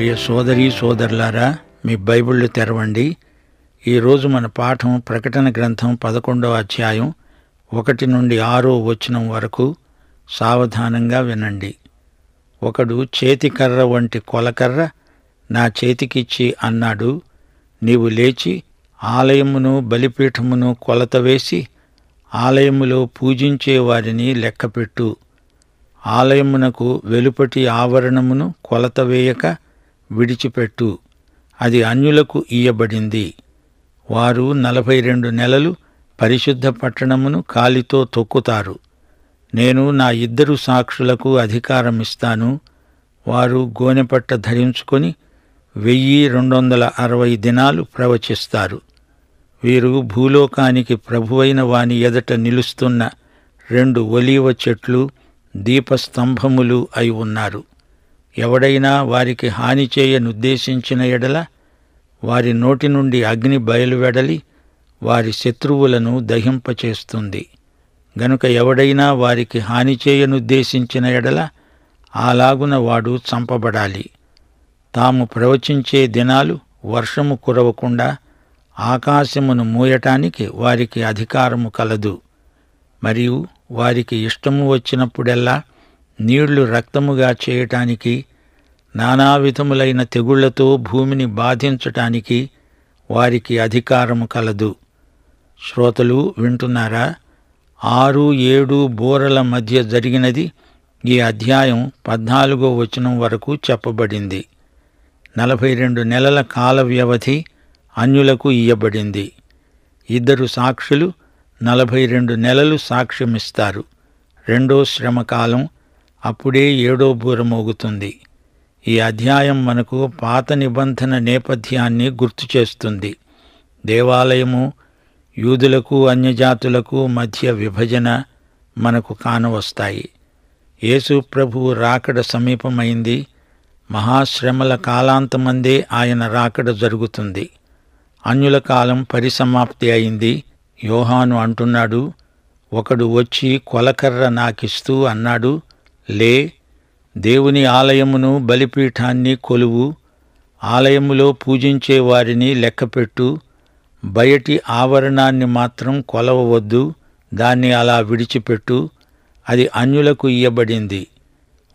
ప్రియ సోదరీ సోదరులారా, మీ బైబిళ్ళు తెరవండి. ఈరోజు మన పాఠం ప్రకటన గ్రంథం 11వ అధ్యాయం 1 నుండి 6వ వచనం వరకు. సావధానంగా వినండి. ఒకడు చేతికర్ర వంటి కొలకర్ర నా చేతికిచ్చి అన్నాడు, నీవు లేచి ఆలయమును బలిపీఠమును కొలత వేసి ఆలయములో పూజించే వారిని లెక్కపెట్టు. ఆలయమునకు వెలుపటి ఆవరణమును కొలత వేయక విడిచిపెట్టు. అది అన్యులకు ఇయ్యబడింది. వారు 42 నెలలు పరిశుద్ధ పట్టణమును కాలితో తొక్కుతారు. నేను నా 2 సాక్షులకు అధికారమిస్తాను. వారు గోనెపట్ట ధరించుకొని 1260 దినాలు ప్రవచిస్తారు. వీరు భూలోకానికి ప్రభువైన వాని ఎదట నిలుస్తున్న 2 ఒలీవ చెట్లు, దీపస్తంభములు అయి ఉన్నారు. ఎవడైనా వారికి హాని చేయనుద్దేశించిన ఎడల వారి నోటి నుండి అగ్ని బయలువెడలి వారి శత్రువులను దహింపచేస్తుంది. గనుక ఎవడైనా వారికి హాని చేయనుద్దేశించిన ఎడల అలాగున వాడు చంపబడాలి. తాము ప్రవచించే దినాలు వర్షము కురవకుండా ఆకాశమును మూయటానికి వారికి అధికారము కలదు. మరియు వారికి ఇష్టము వచ్చినప్పుడెల్లా నీళ్లు రక్తముగా చేయటానికి, నానా విధములైన తెగుళ్లతో భూమిని బాధించటానికి వారికి అధికారము కలదు. శ్రోతలు వింటున్నారా? 6-7 బూరల మధ్య జరిగినది ఈ అధ్యాయం 14వ వచనం వరకు చెప్పబడింది. 42 నెలల కాల వ్యవధి అన్యులకు ఇయ్యబడింది. 2 సాక్షులు 42 నెలలు సాక్ష్యమిస్తారు. రెండో శ్రమకాలం, అప్పుడే 7వ బూర మోగుతుంది. ఈ అధ్యాయం మనకు పాత నిబంధన నేపథ్యాన్ని గుర్తు చేస్తుంది. దేవాలయము, యూదులకు అన్యజాతులకు మధ్య విభజన మనకు కానవస్తాయి. యేసు ప్రభువు రాకడ సమీపమైంది. మహాశ్రమల కాలాంతమందే ఆయన రాకడ జరుగుతుంది. అన్యుల కాలం పరిసమాప్తి అయింది. యోహాను అంటున్నాడు, ఒకడు వచ్చి కొలకర్ర నాకిస్తూ అన్నాడు, లే, దేవుని ఆలయమును బలిపీఠాన్ని కొలువు, ఆలయములో పూజించే వారిని లెక్కపెట్టు, బయటి ఆవరణాన్ని మాత్రం కొలవవద్దు, దాన్ని అలా విడిచిపెట్టు, అది అన్యులకు ఇయ్యబడింది.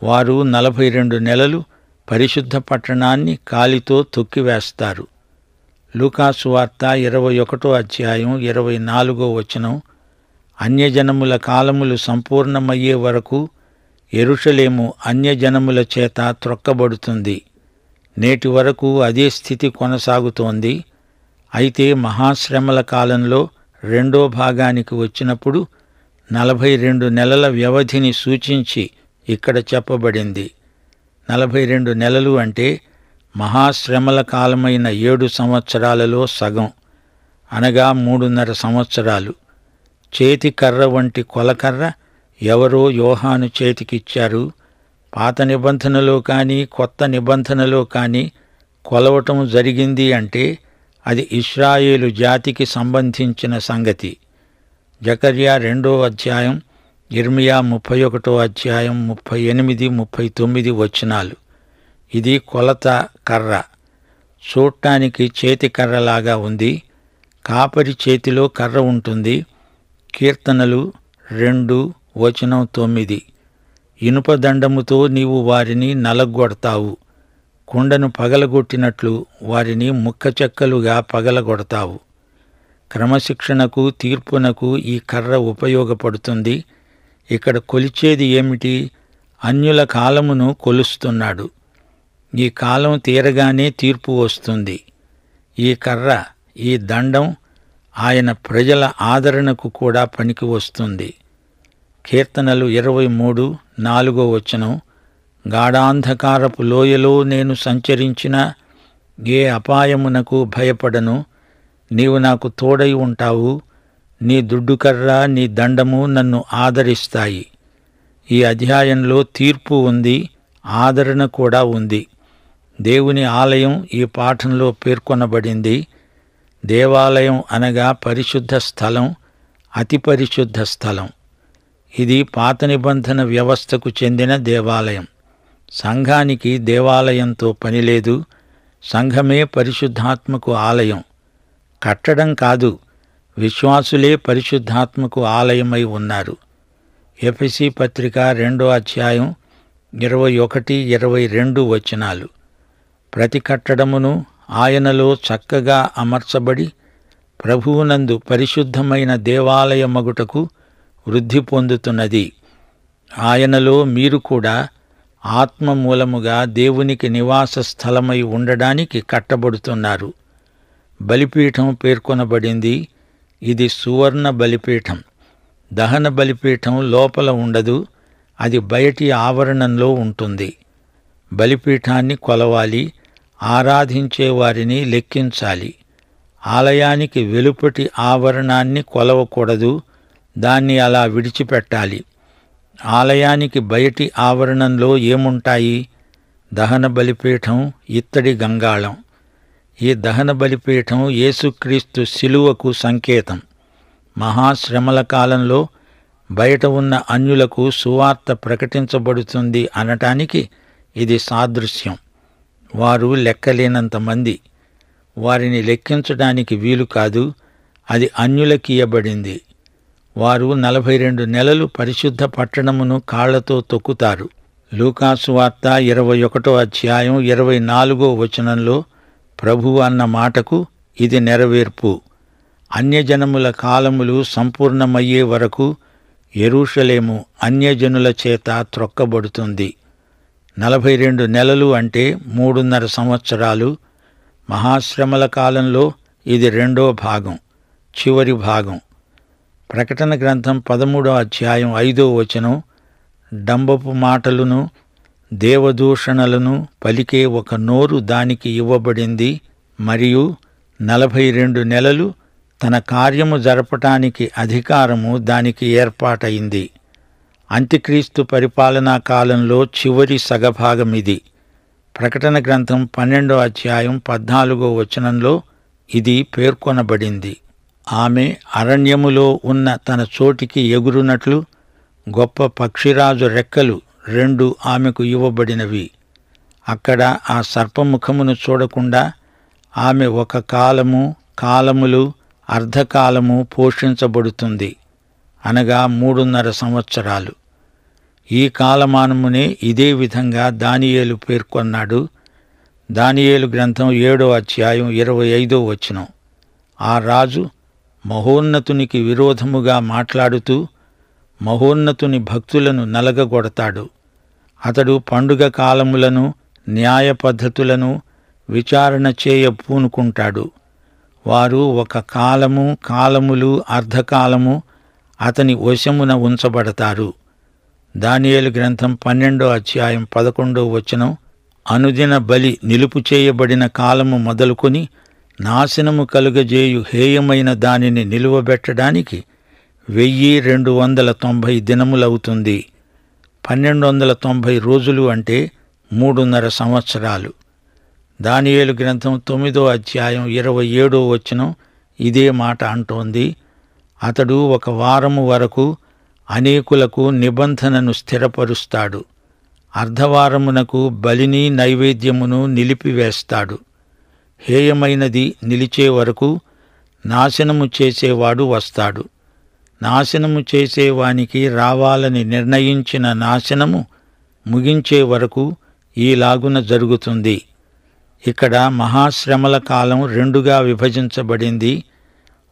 వారు 42 నెలలు పరిశుద్ధ పట్టణాన్ని కాలితో తొక్కివేస్తారు. లూకాసు వార్త 21వ అధ్యాయం 24వ వచనం. అన్యజనముల కాలములు సంపూర్ణమయ్యే వరకు యెరూషలేము అన్యజనముల చేత త్రొక్కబడుతుంది. నేటి వరకు అదే స్థితి కొనసాగుతోంది. అయితే మహాశ్రమల కాలంలో రెండో భాగానికి వచ్చినప్పుడు 42 నెలల వ్యవధిని సూచించి ఇక్కడ చెప్పబడింది. 42 నెలలు అంటే మహాశ్రమల కాలమైన 7 సంవత్సరాలలో సగం, అనగా 3.5 సంవత్సరాలు. చేతి కర్ర వంటి కొలకర్ర ఎవరో యోహాను చేతికిచ్చారు. పాత నిబంధనలో కానీ కొత్త నిబంధనలో కానీ కొలవటం జరిగింది అంటే అది ఇశ్రాయేలు జాతికి సంబంధించిన సంగతి. జకర్యా 2వ అధ్యాయం, యిర్మీయా 31వ అధ్యాయం 38-39 వచనాలు. ఇది కొలత కర్ర. చూడటానికి చేతి కర్రలాగా ఉంది. కాపరి చేతిలో కర్ర ఉంటుంది. కీర్తనలు 2:9. ఇనుపదండముతో నీవు వారిని నలగొడతావు, కుండను పగలగొట్టినట్లు వారిని ముక్కచెక్కలుగా పగలగొడతావు. క్రమశిక్షణకు, తీర్పునకు ఈ కర్ర ఉపయోగపడుతుంది. ఇక్కడ కొలిచేది ఏమిటి? అన్యుల కాలమును కొలుస్తున్నాడు. ఈ కాలం తీరగానే తీర్పు వస్తుంది. ఈ కర్ర, ఈ దండం ఆయన ప్రజల ఆదరణకు కూడా పనికి వస్తుంది. కీర్తనలు 23:4 వచనం. గాఢాంధకారపు లోయలో నేను సంచరించినా ఏ అపాయమునకు భయపడను. నీవు నాకు తోడై ఉంటావు. నీ దుడ్డుకర్ర, నీ దండము నన్ను ఆదరిస్తాయి. ఈ అధ్యాయంలో తీర్పు ఉంది, ఆదరణ కూడా ఉంది. దేవుని ఆలయం ఈ పాఠంలో పేర్కొనబడింది. దేవాలయం అనగా పరిశుద్ధ స్థలం, అతి పరిశుద్ధ స్థలం. ఇది పాత నిబంధన వ్యవస్థకు చెందిన దేవాలయం. సంఘానికి దేవాలయంతో పనిలేదు. సంఘమే పరిశుద్ధాత్మకు ఆలయం. కట్టడం కాదు, విశ్వాసులే పరిశుద్ధాత్మకు ఆలయమై ఉన్నారు. ఎఫెసీ పత్రిక 2వ అధ్యాయం 21-22 వచనాలు. ప్రతి కట్టడమును ఆయనలో చక్కగా అమర్చబడి ప్రభువునందు పరిశుద్ధమైన దేవాలయమగుటకు వృద్ధి పొందుతున్నది. ఆయనలో మీరు కూడా ఆత్మ మూలముగా దేవునికి నివాస స్థలమై ఉండడానికి కట్టబడుతున్నారు. బలిపీఠం పేర్కొనబడింది. ఇది సువర్ణ బలిపీఠం. దహన బలిపీఠం లోపల ఉండదు, అది బయటి ఆవరణంలో ఉంటుంది. బలిపీఠాన్ని కొలవాలి, ఆరాధించే వారిని లెక్కించాలి. ఆలయానికి వెలుపటి ఆవరణాన్ని కొలవకూడదు, దాన్ని అలా విడిచిపెట్టాలి. ఆలయానికి బయటి ఆవరణంలో ఏముంటాయి? దహన బలిపీఠం, ఇత్తడి గంగాళం. ఈ దహన బలిపీఠం యేసుక్రీస్తు శిలువకు సంకేతం. మహాశ్రమల కాలంలో బయట ఉన్న అన్యులకు సువార్త ప్రకటించబడుతుంది అనటానికి ఇది సాదృశ్యం. వారు లెక్కలేనంత మంది. వారిని లెక్కించడానికి వీలు కాదు. అది అన్యులకియబడింది. వారు 42 నెలలు పరిశుద్ధ పట్టణమును కాళ్లతో తొక్కుతారు. లూకాసు వార్త 21వ అధ్యాయం 24వ వచనంలో ప్రభువు అన్న మాటకు ఇది నెరవేర్పు. అన్యజనముల కాలములు సంపూర్ణమయ్యే వరకు యెరూషలేము అన్యజనుల చేత త్రొక్కబడుతుంది. 42 నెలలు అంటే 3.5 సంవత్సరాలు. మహాశ్రమల కాలంలో ఇది 2వ భాగం, చివరి భాగం. ప్రకటన గ్రంథం 13వ అధ్యాయం 5వ వచనం, డంబపు మాటలను దేవదూషణలను పలికే ఒక నోరు దానికి ఇవ్వబడింది, మరియు 42 నెలలు తన కార్యము జరపటానికి అధికారము దానికి ఏర్పాటయింది. అంత్యక్రీస్తు పరిపాలనా కాలంలో చివరి సగభాగమిది. ప్రకటన గ్రంథం 12వ అధ్యాయం 14వ వచనంలో ఇది పేర్కొనబడింది. ఆమె అరణ్యములో ఉన్న తన చోటికి ఎగురునట్లు గొప్ప పక్షిరాజు రెక్కలు 2 ఆమెకు ఇవ్వబడినవి. అక్కడ ఆ సర్పముఖమును చూడకుండా ఆమె ఒక కాలము, కాలములు, అర్ధకాలము పోషించబడుతుంది, అనగా 3.5 సంవత్సరాలు. ఈ కాలమానమునే ఇదే విధంగా దానియేలు పేర్కొన్నాడు. దానియేలు గ్రంథం 7వ అధ్యాయం 25వ వచనం. ఆ రాజు మహోన్నతునికి విరోధముగా మాట్లాడుతూ మహోన్నతుని భక్తులను నలగగొడతాడు. అతడు పండుగ కాలములను, న్యాయ పద్ధతులను విచారణ చేయ పూనుకుంటాడు. వారు ఒక కాలము, కాలములు, అర్ధకాలము అతని వశమున ఉంచబడతారు. దానియేలు గ్రంథం 12వ అధ్యాయం 11వ వచనం. అనుదిన బలి నిలుపు చేయబడిన కాలము మొదలుకొని నాశనము కలుగజేయు హేయమైన దానిని నిలువబెట్టడానికి 1290 దినములవుతుంది. 1290 రోజులు అంటే 3.5 సంవత్సరాలు. దానియేలు గ్రంథం 9వ అధ్యాయం 27వ వచనం ఇదే మాట అంటోంది. అతడు ఒక వారము వరకు అనేకులకు నిబంధనను స్థిరపరుస్తాడు. అర్ధవారమునకు బలిని నైవేద్యమును నిలిపివేస్తాడు. హేయమైనది నిలిచే వరకు నాశనము చేసేవాడు వస్తాడు. నాశనము చేసేవానికి రావాలని నిర్ణయించిన నాశనము ముగించే వరకు ఈలాగున జరుగుతుంది. ఇక్కడ మహాశ్రమల కాలం 2గా విభజించబడింది.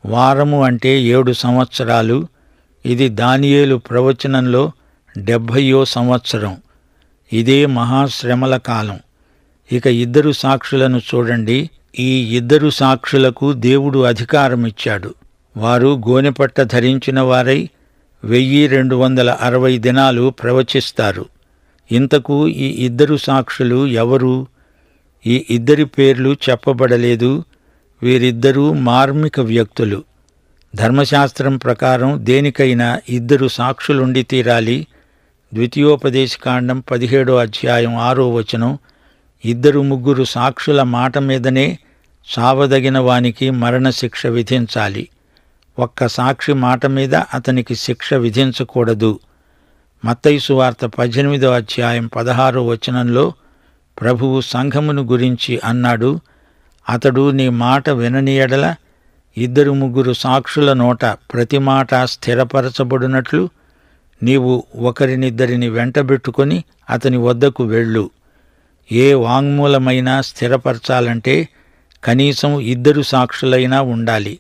వారము అంటే 7 సంవత్సరాలు. ఇది దానియేలు ప్రవచనంలో 70వ సంవత్సరం. ఇదే మహాశ్రమల కాలం. ఇక 2 సాక్షులను చూడండి. ఈ 2 సాక్షులకు దేవుడు అధికారమిచ్చాడు. వారు గోనెపట్ట ధరించిన వారై 1260 దినాలు ప్రవచిస్తారు. ఇంతకు ఈ 2 సాక్షులు ఎవరు? ఈ 2 పేర్లు చెప్పబడలేదు. వీరిద్దరూ మార్మిక వ్యక్తులు. ధర్మశాస్త్రం ప్రకారం దేనికైనా 2 సాక్షులుండి తీరాలి. ద్వితీయోపదేశకాండం 17వ అధ్యాయం 6వ వచనం. 2-3 సాక్షుల మాట మీదనే చావదగిన వానికి మరణశిక్ష విధించాలి. ఒక్క సాక్షి మాట మీద అతనికి శిక్ష విధించకూడదు. మత్తయి సువార్త 18వ అధ్యాయం 16వ వచనంలో ప్రభువు సంఘమును గురించి అన్నాడు, అతడు నీ మాట వినని ఎడల 2-3 సాక్షుల నోట ప్రతి మాట స్థిరపరచబడినట్లు నీవు ఒకరినిద్దరిని వెంటబెట్టుకొని అతని వద్దకు వెళ్ళు. ఏ వాంగ్మూలమైనా స్థిరపరచాలంటే కనీసం 2 సాక్షులైనా ఉండాలి.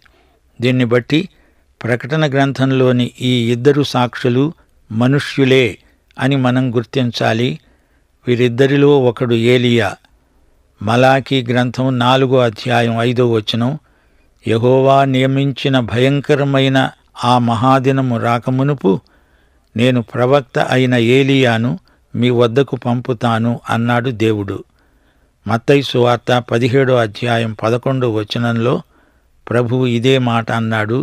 దీన్ని బట్టి ప్రకటన గ్రంథంలోని ఈ 2 సాక్షులు మనుష్యులే అని మనం గుర్తించాలి. వీరిద్దరిలో ఒకడు ఏలియా. మలాకీ గ్రంథం 4వ అధ్యాయం 5వ వచనం, యెహోవా నియమించిన భయంకరమైన ఆ మహాదినము రాకమునుపు నేను ప్రవక్త అయిన ఏలియాను మీ వద్దకు పంపుతాను అన్నాడు దేవుడు. మత్తయి సువార్త 17వ అధ్యాయం 11వ వచనంలో ప్రభువు ఇదే మాట అన్నాడు.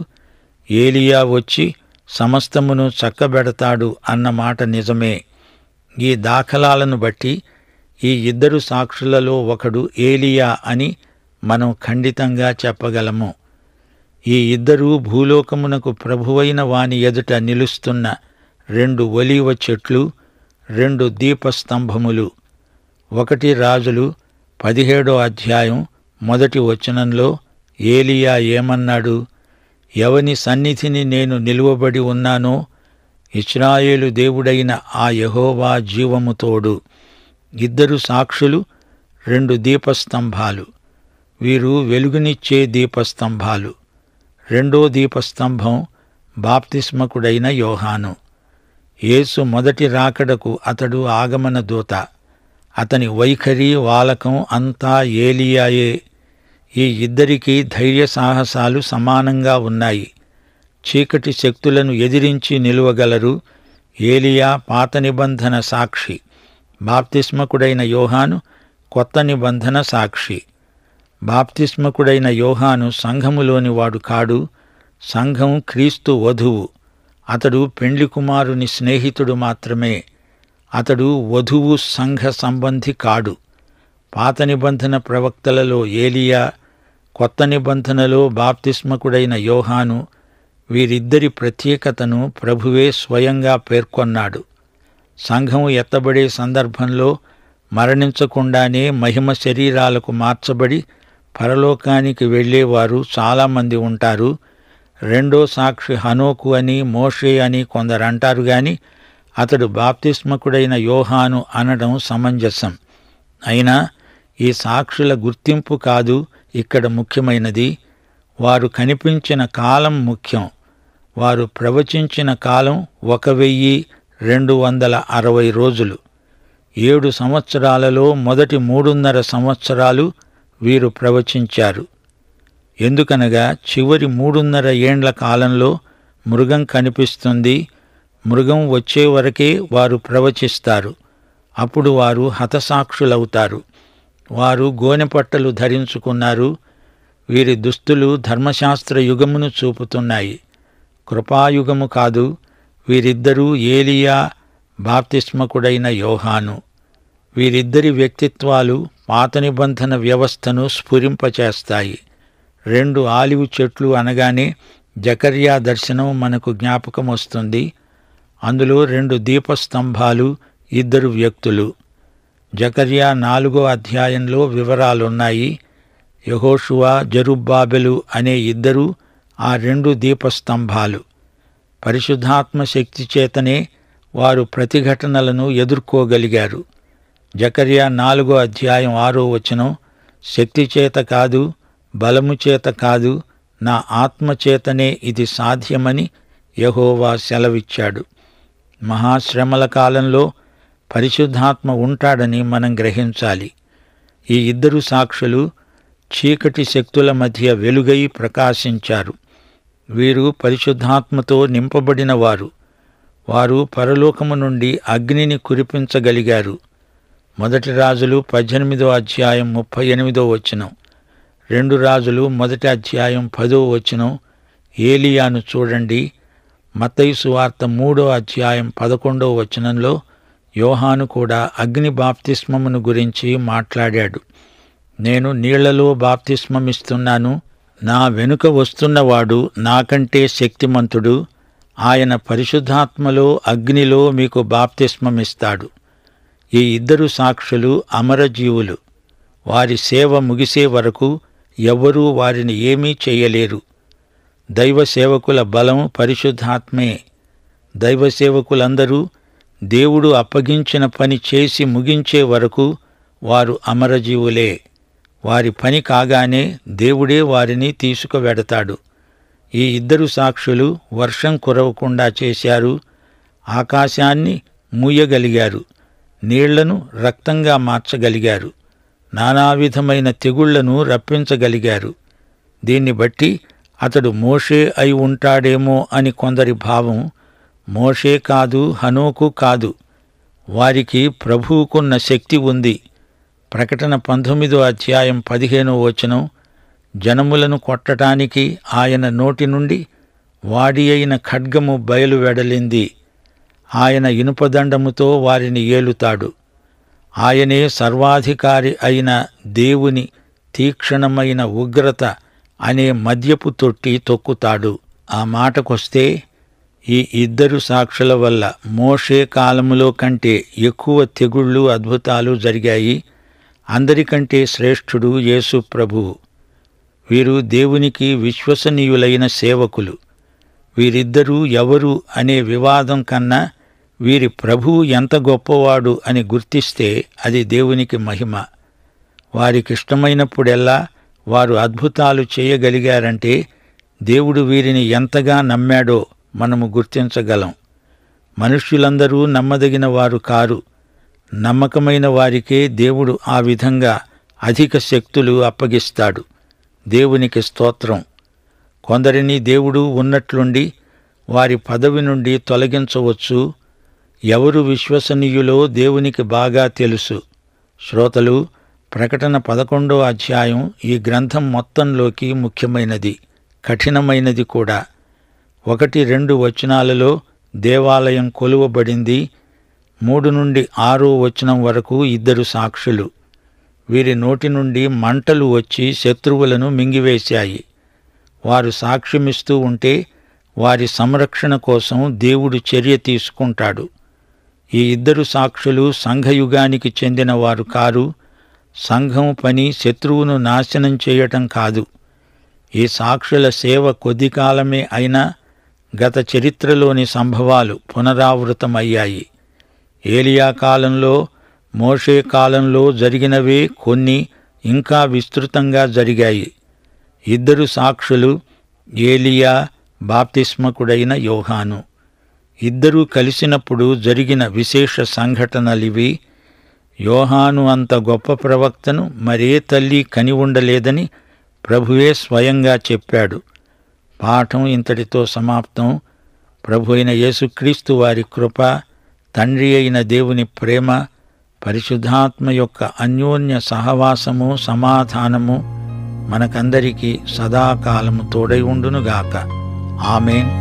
ఏలియా వచ్చి సమస్తమును చక్కబెడతాడు అన్న మాట నిజమే. ఈ దాఖలాలను బట్టి ఈ 2 సాక్షులలో ఒకడు ఏలియా అని మనం ఖండితంగా చెప్పగలము. ఈ 2 భూలోకమునకు ప్రభువైన వాని ఎదుట నిలుస్తున్న 2 ఒలీవ చెట్లు, 2 దీపస్తంభములు. 1 రాజులు 17వ అధ్యాయం 1వ వచనంలో ఏలియా ఏమన్నాడు? ఎవని సన్నిధిని నేను నిలువబడి ఉన్నానో ఇశ్రాయేలు దేవుడైన ఆ యెహోవా జీవము తోడు. 2 సాక్షులు, 2 దీపస్తంభాలు. వీరు వెలుగునిచ్చే దీపస్తంభాలు. 2వ దీపస్తంభం బాప్తిస్మకుడైన యోహాను. యేసు మొదటి రాకడకు అతడు ఆగమన దూత. అతని వైఖరి, వాలకం అంతా ఏలియాయే. ఈ 2కి ధైర్య సాహసాలు సమానంగా ఉన్నాయి. చీకటి శక్తులను ఎదిరించి నిలువగలరు. ఏలియా పాత నిబంధన సాక్షి, బాప్తిస్మకుడైన యోహాను కొత్త నిబంధన సాక్షి. బాప్తిస్మకుడైన యోహాను సంఘములోని వాడు కాడు. సంఘం క్రీస్తు వధువు. అతడు పెండ్లి కుమారుని స్నేహితుడు మాత్రమే. అతడు వధువు సంఘ సంబంధి కాడు. పాత నిబంధన ప్రవక్తలలో ఏలియా, కొత్త నిబంధనలో బాప్తిస్మకుడైన యోహాను, వీరిద్దరి ప్రత్యేకతను ప్రభువే స్వయంగా పేర్కొన్నాడు. సంఘం ఎత్తబడే సందర్భంలో మరణించకుండానే మహిమ శరీరాలకు మార్చబడి పరలోకానికి వెళ్ళేవారు చాలామంది ఉంటారు. 2వ సాక్షి హనోకు అని, మోషే అని కొందరంటారు గాని అతడు బాప్తిస్మకుడైన యోహాను అనడం సమంజసం. అయినా ఈ సాక్షుల గుర్తింపు కాదు ఇక్కడ ముఖ్యమైనది. వారు కనిపించిన కాలం ముఖ్యం. వారు ప్రవచించిన కాలం 1260 రోజులు. 7 సంవత్సరాలలో మొదటి 3.5 సంవత్సరాలు వీరు ప్రవచించారు. ఎందుకనగా చివరి 3.5 ఏండ్ల కాలంలో మృగం కనిపిస్తుంది. మృగం వచ్చే వరకే వారు ప్రవచిస్తారు. అప్పుడు వారు హతసాక్షులవుతారు. వారు గోనెపట్టలు ధరించుకున్నారు. వీరి దుస్తులు ధర్మశాస్త్ర యుగమును చూపుతున్నాయి, కృపాయుగము కాదు. వీరిద్దరూ ఏలియా, బాప్తిస్మకుడైన యోహాను. వీరిద్దరి వ్యక్తిత్వాలు పాత నిబంధన వ్యవస్థను స్ఫురింపచేస్తాయి. 2 ఆలివ్ చెట్లు అనగానే జకర్యా దర్శనం మనకు జ్ఞాపకం వస్తుంది. అందులో 2 దీపస్తంభాలు, 2 వ్యక్తులు. జకర్యా 4వ అధ్యాయంలో వివరాలున్నాయి. యెహోషువ, జెరుబ్బాబెలు అనే 2 ఆ 2 దీపస్తంభాలు. పరిశుద్ధాత్మ శక్తి చేతనే వారు ప్రతిఘటనలను ఎదుర్కోగలిగారు. జకర్యా 4వ అధ్యాయం 6వ వచనం, శక్తి చేత కాదు, బలము చేత కాదు, నా ఆత్మచేతనే ఇది సాధ్యమని యెహోవా సెలవిచ్చాడు. మహాశ్రమల కాలంలో పరిశుద్ధాత్మ ఉంటాడని మనం గ్రహించాలి. ఈ 2 సాక్షులు చీకటి శక్తుల మధ్య వెలుగై ప్రకాశించారు. వీరు పరిశుద్ధాత్మతో నింపబడిన వారు. వారు పరలోకము నుండి అగ్నిని కురిపించగలిగారు. 1 రాజులు 18వ అధ్యాయం 38వ వచనం, 2 రాజులు 1వ అధ్యాయం 10వ వచనం. ఏలియాను చూడండి. మత్తయి సువార్త 3వ అధ్యాయం 11వ వచనంలో యోహాను కూడా అగ్ని బాప్తిస్మమును గురించి మాట్లాడాడు. నేను నీళ్లలో బాప్తిస్మమిస్తున్నాను, నా వెనుక వస్తున్నవాడు నాకంటే శక్తిమంతుడు, ఆయన పరిశుద్ధాత్మలో అగ్నిలో మీకు బాప్తిస్మమిస్తాడు. ఈ ఇద్దరు సాక్షులు అమరజీవులు. వారి సేవ ముగిసే వరకు ఎవ్వరూ వారిని ఏమీ చేయలేరు. దైవ సేవకుల బలం పరిశుద్ధాత్మే. దైవ సేవకులందరూ దేవుడు అప్పగించిన పని చేసి ముగించే వరకు వారు అమరజీవులే. వారి పని కాగానే దేవుడే వారిని తీసుకువెడతాడు. ఈ ఇద్దరు సాక్షులు వర్షం కురవకుండా చేశారు, ఆకాశాన్ని మూయగలిగారు, నీళ్లను రక్తంగా మార్చగలిగారు, నానావిధమైన తెగుళ్లను రప్పించగలిగారు. దీన్ని బట్టి అతడు మోషే అయి ఉంటాడేమో అని కొందరి భావం. మోషే కాదు, హనోకు కాదు. వారికి ప్రభువుకున్న శక్తి ఉంది. ప్రకటన 19:15 జనములను కొట్టడానికి ఆయన నోటి నుండి వాడి అయిన ఖడ్గము బయలువెడలింది. ఆయన ఇనుపదండముతో వారిని ఏలుతాడు. ఆయనే సర్వాధికారి అయిన దేవుని తీక్షణమైన ఉగ్రత అనే మద్యపు తొట్టి తొక్కుతాడు. ఆ మాటకొస్తే ఈ ఇద్దరు సాక్షుల వల్ల మోషే కాలములో కంటే ఎక్కువ తెగుళ్ళు, అద్భుతాలు జరిగాయి. అందరికంటే శ్రేష్ఠుడు యేసు ప్రభువు. వీరు దేవునికి విశ్వసనీయులైన సేవకులు. వీరిద్దరూ ఎవరు అనే వివాదం కన్నా వీరి ప్రభువు ఎంత గొప్పవాడు అని గుర్తిస్తే అది దేవునికి మహిమ. వారికిష్టమైనప్పుడెల్లా వారు అద్భుతాలు చేయగలిగారంటే దేవుడు వీరిని ఎంతగా నమ్మాడో మనము గుర్తించగలం. మనుష్యులందరూ నమ్మదగిన వారు కారు. నమ్మకమైన వారికే దేవుడు ఆ విధంగా అధిక శక్తులు అప్పగిస్తాడు. దేవునికి స్తోత్రం. కొందరిని దేవుడు ఉన్నట్లుండి వారి పదవి నుండి తొలగించవచ్చు. ఎవరు విశ్వసనీయులో దేవునికి బాగా తెలుసు. శ్రోతలు, ప్రకటన 11 ఈ గ్రంథం మొత్తంలోకి ముఖ్యమైనది, కఠినమైనది కూడా. 1-2 దేవాలయం కొలువబడింది. 3-6 వరకు ఇద్దరు సాక్షులు. వీరి నోటి నుండి మంటలు వచ్చి శత్రువులను మింగివేశాయి. వారు సాక్ష్యమిస్తూ ఉంటే వారి సంరక్షణ కోసం దేవుడు చర్య తీసుకుంటాడు. ఈ ఇద్దరు సాక్షులు సంఘయుగానికి చెందినవారు కారు. సంఘం పని శత్రువును నాశనం చేయటం కాదు. ఈ సాక్షుల సేవ కొద్ది కాలమే అయినా గత చరిత్రలోని సంభవాలు పునరావృతమయ్యాయి. ఏలియా కాలంలో, మోషే కాలంలో జరిగినవే కొన్ని ఇంకా విస్తృతంగా జరిగాయి. ఇద్దరు సాక్షులు ఏలియా, బాప్తిస్మకుడైన యోహాను. ఇద్దరూ కలిసినప్పుడు జరిగిన విశేష సంఘటనలివి. యోహాను అంత గొప్ప ప్రవక్తను మరే తల్లి కని ఉండలేదని ప్రభువే స్వయంగా చెప్పాడు. పాఠం ఇంతటితో సమాప్తం. ప్రభు అయిన యేసుక్రీస్తు వారి కృప, తండ్రి అయిన దేవుని ప్రేమ, పరిశుద్ధాత్మ యొక్క అన్యోన్య సహవాసము, సమాధానము మనకందరికీ సదాకాలము తోడై ఉండునుగాక. ఆమేన్.